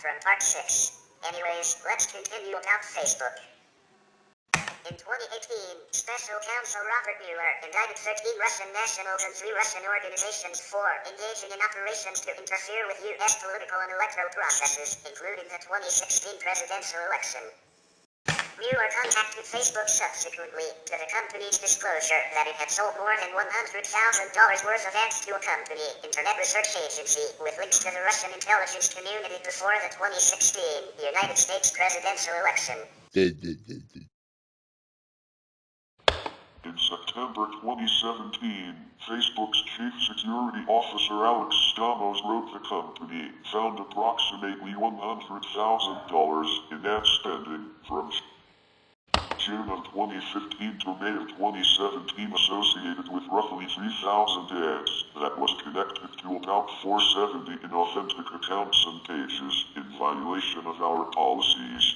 from part 6. Anyways, let's continue about Facebook. In 2018, Special Counsel Robert Mueller indicted 13 Russian nationals and 3 Russian organizations for engaging in operations to interfere with U.S. political and electoral processes, including the 2016 presidential election. Mueller contacted Facebook subsequently to the company's disclosure that it had sold more than $100,000 worth of ads to a company, Internet Research Agency, with links to the Russian intelligence community before the 2016 United States presidential election. In September 2017, Facebook's chief security officer Alex Stamos wrote the company found approximately $100,000 in ad spending from June of 2015 to May of 2017 associated with roughly 3,000 ads that was connected to about 470 inauthentic accounts and pages in violation of our policies.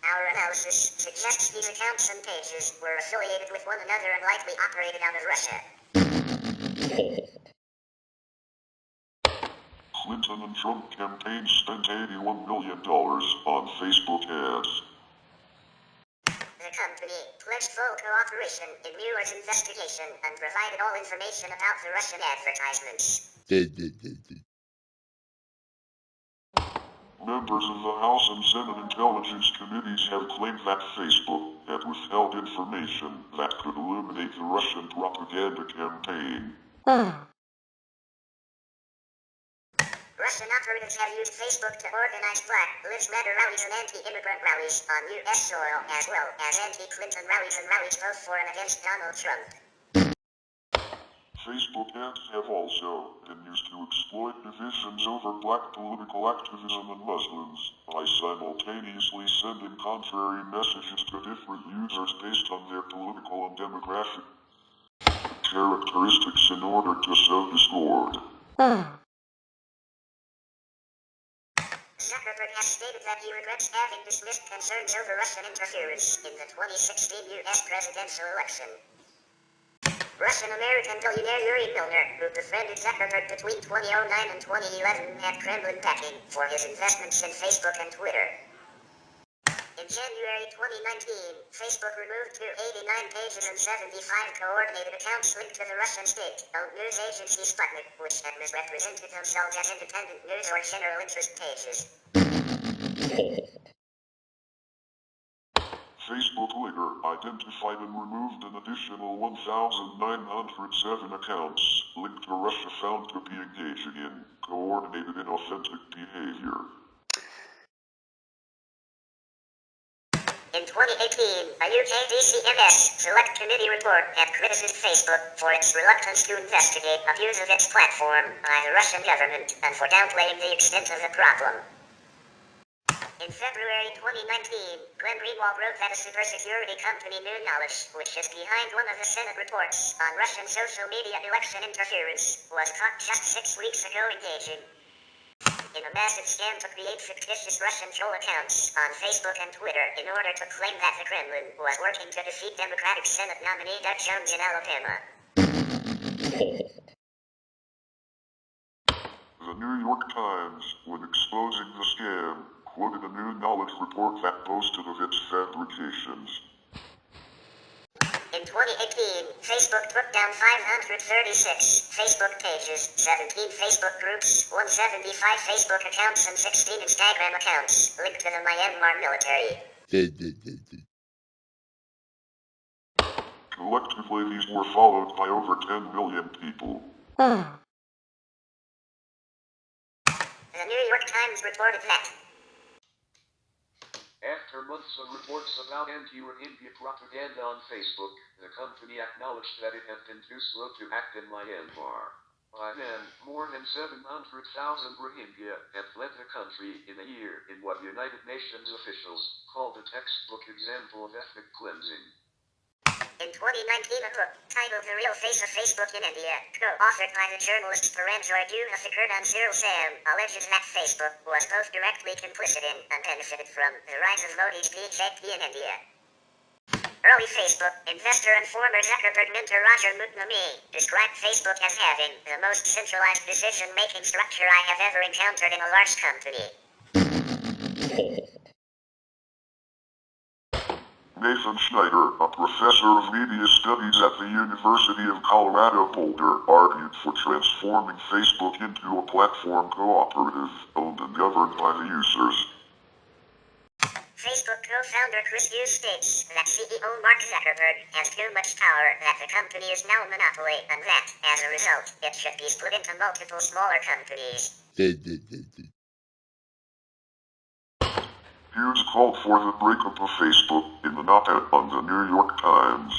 Our analysis suggests these accounts and pages were affiliated with one another and likely operated out of Russia. Clinton and Trump campaigns spent $81 million on Facebook ads. The company pledged full cooperation in Mueller's investigation and provided all information about the Russian advertisements. Members of the House and Senate Intelligence Committees have claimed that Facebook had withheld information that could illuminate the Russian propaganda campaign. Russian operatives have used Facebook to organize Black Lives Matter rallies and anti-immigrant rallies on U.S. soil, as well as anti-Clinton rallies and rallies both for and against Donald Trump. Facebook ads have also been used to exploit divisions over Black political activism and Muslims by simultaneously sending contrary messages to different users based on their political and demographic characteristics in order to sow discord. Zuckerberg has stated that he regrets having dismissed concerns over Russian interference in the 2016 U.S. presidential election. Russian-American billionaire Yuri Milner, who befriended Zuckerberg between 2009 and 2011, had Kremlin backing for his investments in Facebook and Twitter. In January 2019, Facebook removed 289 pages and 75 coordinated accounts linked to the Russian state-owned news agency Sputnik, which had misrepresented themselves as independent news or general interest pages. Facebook later identified and removed an additional 1,907 accounts linked to Russia found to be engaging in coordinated inauthentic behavior. In 2018, a UK DCMS Select Committee report had criticized Facebook for its reluctance to investigate abuse of its platform by the Russian government and for downplaying the extent of the problem. In February 2019, Glenn Greenwald wrote that a cybersecurity company, New Knowledge, which is behind one of the Senate reports on Russian social media election interference, was caught just 6 weeks ago engaging in a massive scam to create fictitious Russian troll accounts on Facebook and Twitter in order to claim that the Kremlin was working to defeat Democratic Senate nominee Doug Jones in Alabama. The New York Times, when exposing the scam, quoted a New Knowledge report that boasted of its fabrications. In 2018, Facebook took down 536 Facebook pages, 17 Facebook groups, 175 Facebook accounts, and 16 Instagram accounts linked to the Myanmar military. Collectively, these were followed by over 10 million people. The New York Times reported that after months of reports about anti-Rohingya propaganda on Facebook, the company acknowledged that it had been too slow to act in Myanmar. By then, more than 700,000 Rohingya had fled the country in a year in what United Nations officials called a textbook example of ethnic cleansing. In 2019, a book titled The Real Face of Facebook in India, co-authored by the journalists Paranjoy Duhathikurt and Cyril Sam, alleges that Facebook was both directly complicit in and benefited from the rise of Modi's BJP in India. Early Facebook investor and former Zuckerberg mentor Roger Mutnami described Facebook as having the most centralized decision-making structure I have ever encountered in a large company. Nathan Schneider, a professor of media studies at the University of Colorado Boulder, argued for transforming Facebook into a platform cooperative, owned and governed by the users. Facebook co-founder Chris Hughes states that CEO Mark Zuckerberg has too much power, that the company is now a monopoly, and that, as a result, it should be split into multiple smaller companies. Hughes called for the breakup of Facebook in an op-ed on the New York Times.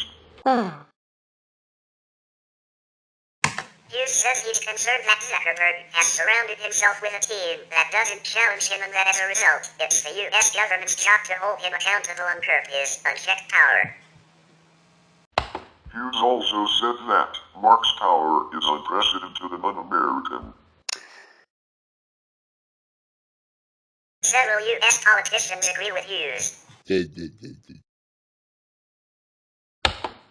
Hughes says he's concerned that Zuckerberg has surrounded himself with a team that doesn't challenge him and that as a result, it's the U.S. government's job to hold him accountable and curb his unchecked power. Hughes also said that Mark's power is unprecedented and un-American. Several U.S. politicians agree with Hughes.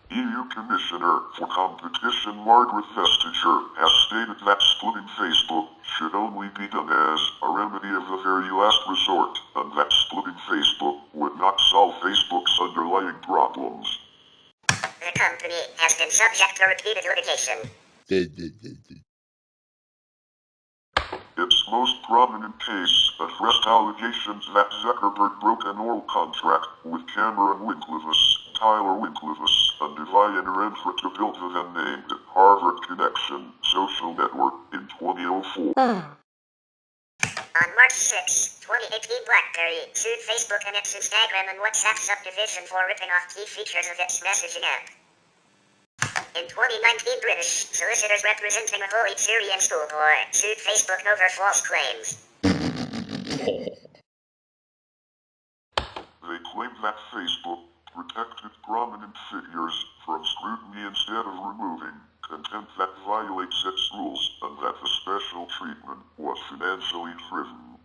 EU Commissioner for Competition Margaret Vestager has stated that splitting Facebook should only be done as a remedy of the very last resort, and that splitting Facebook would not solve Facebook's underlying problems. The company has been subject to repeated litigation. Its most prominent case addressed allegations that Zuckerberg broke an oral contract with Cameron Winklevoss, Tyler Winklevoss, and Devian Renfro to build the then-named Harvard Connection social network in 2004. On March 6, 2018, BlackBerry sued Facebook and its Instagram and WhatsApp subdivision for ripping off key features of its messaging app. In 2019, British solicitors representing a holy Syrian schoolboy sued Facebook over false claims. They claimed that Facebook protected prominent figures from scrutiny instead of removing content that violates its rules, and that the special treatment was financially driven.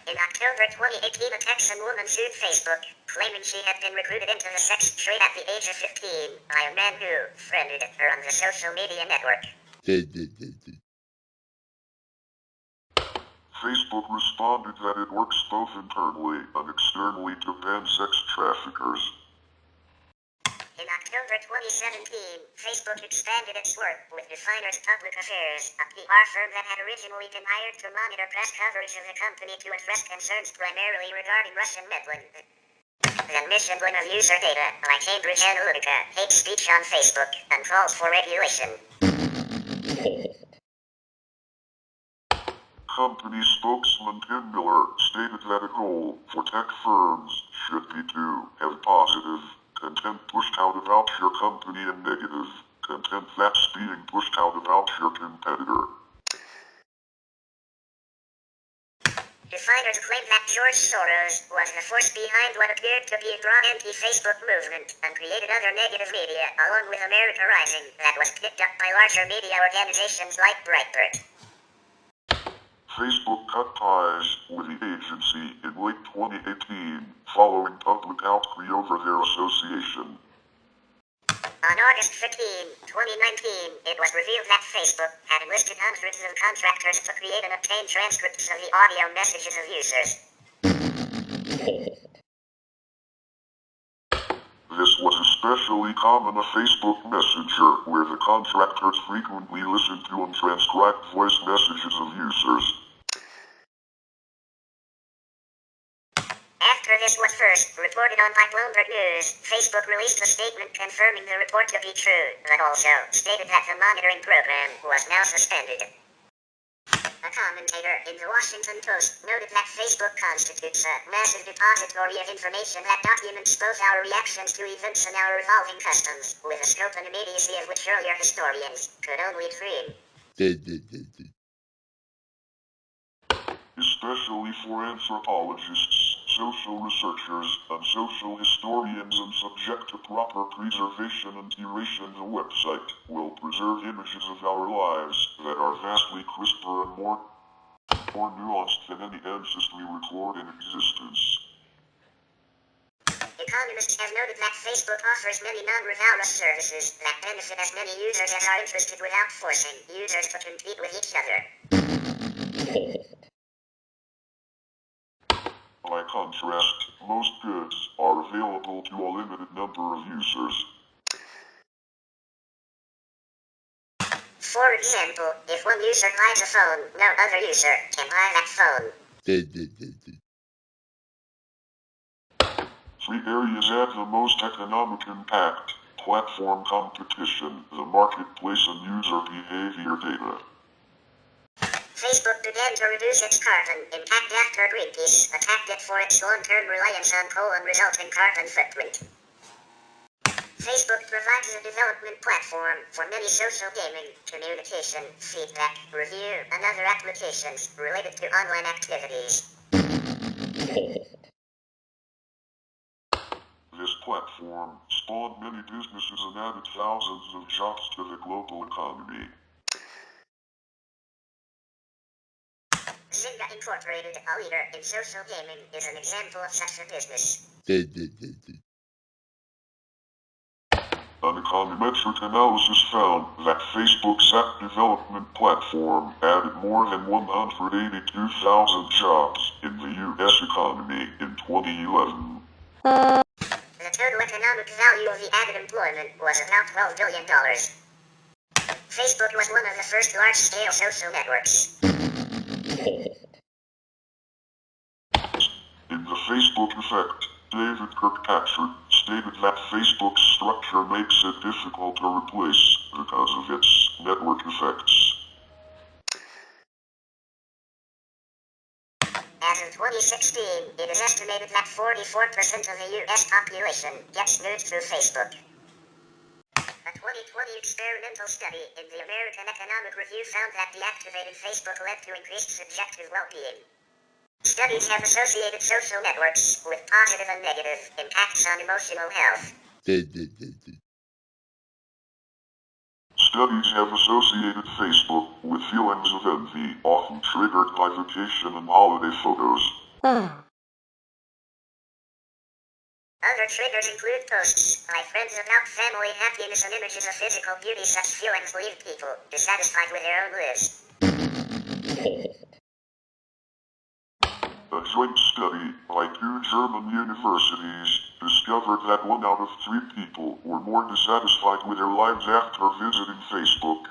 In October 2018, a Texan woman sued Facebook, claiming she had been recruited into the sex trade at the age of 15 by a man who friended her on the social media network. Facebook responded that it works both internally and externally to ban sex traffickers. In October 2017, Facebook expanded its work with Definers Public Affairs, a PR firm that had originally been hired to monitor press coverage of the company to address concerns primarily regarding Russian meddling. The mishandling of user data by Cambridge Analytica, hate speech on Facebook, and calls for regulation. Company spokesman Tim Miller stated that a goal for tech firms should be to have positive content pushed out about your company and negative content that's being pushed out about your competitor. Definers claim that George Soros was the force behind what appeared to be a broad anti-Facebook movement and created other negative media, along with America Rising, that was picked up by larger media organizations like Breitbart. Facebook cut ties with the agency in late 2018, following public outcry over their association. On August 15, 2019, it was revealed that Facebook had enlisted hundreds of contractors to create and obtain transcripts of the audio messages of users. This was especially common on Facebook Messenger, where the contractors frequently listened to and transcribed voice messages of users. After this was first reported on by Bloomberg News, Facebook released a statement confirming the report to be true, but also stated that the monitoring program was now suspended. A commentator in the Washington Post noted that Facebook constitutes a massive depository of information that documents both our reactions to events and our evolving customs, with a scope and immediacy of which earlier historians could only dream. Especially for anthropologists, social researchers, and social historians and subject to proper preservation and curation, the website will preserve images of our lives that are vastly crisper and more nuanced than any ancestry record in existence. It economists have noted that Facebook offers many non-rivalrous services that benefit as many users as are interested without forcing users to compete with each other. By contrast, most goods are available to a limited number of users. For example, if one user buys a phone, no other user can buy that phone. Three areas have the most economic impact: platform competition, the marketplace, and user behavior data. Facebook began to reduce its carbon impact after Greenpeace attacked it for its long-term reliance on coal and resulting carbon footprint. Facebook provides a development platform for many social gaming, communication, feedback, review, and other applications related to online activities. This platform spawned many businesses and added thousands of jobs to the global economy. Zynga Incorporated, a leader in social gaming, is an example of such a business. An econometric analysis found that Facebook's app development platform added more than 182,000 jobs in the U.S. economy in 2011. The total economic value of the added employment was about $12 billion. Facebook was one of the first large-scale social networks. In The Facebook Effect, David Kirkpatrick stated that Facebook's structure makes it difficult to replace because of its network effects. As of 2016, it is estimated that 44% of the U.S. population gets news through Facebook. A 2020 experimental study in the American Economic Review found that deactivating Facebook led to increased subjective well-being. Studies have associated social networks with positive and negative impacts on emotional health. Studies have associated Facebook with feelings of envy, often triggered by vacation and holiday photos. Other triggers include posts by friends about family happiness and images of physical beauty. Such feelings leave people dissatisfied with their own lives. A joint study by two German universities discovered that 1 out of 3 people were more dissatisfied with their lives after visiting Facebook.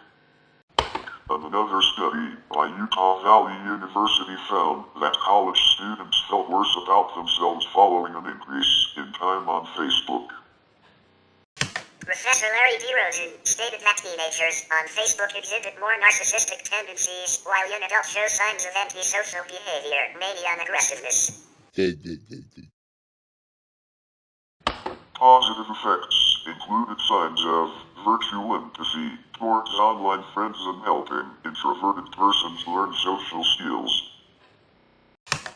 And another study by Utah Valley University found that college students felt worse about themselves following an increase in time on Facebook. Professor Larry D. Rosen stated that teenagers on Facebook exhibit more narcissistic tendencies, while young adults show signs of antisocial behavior, mania and aggressiveness. Positive effects included signs of virtual empathy towards online friends and helping introverted persons learn social skills.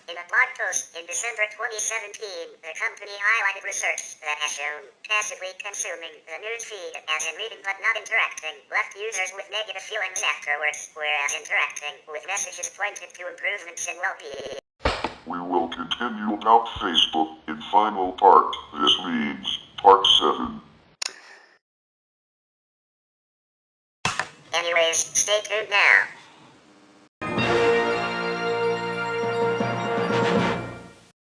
In a blog post in December 2017, the company highlighted research that has shown passively consuming the news feed, as in reading but not interacting, left users with negative feelings afterwards, whereas interacting with messages pointed to improvements in well-being. We will continue about Facebook in final part. This means part 7. Anyways, stay tuned now.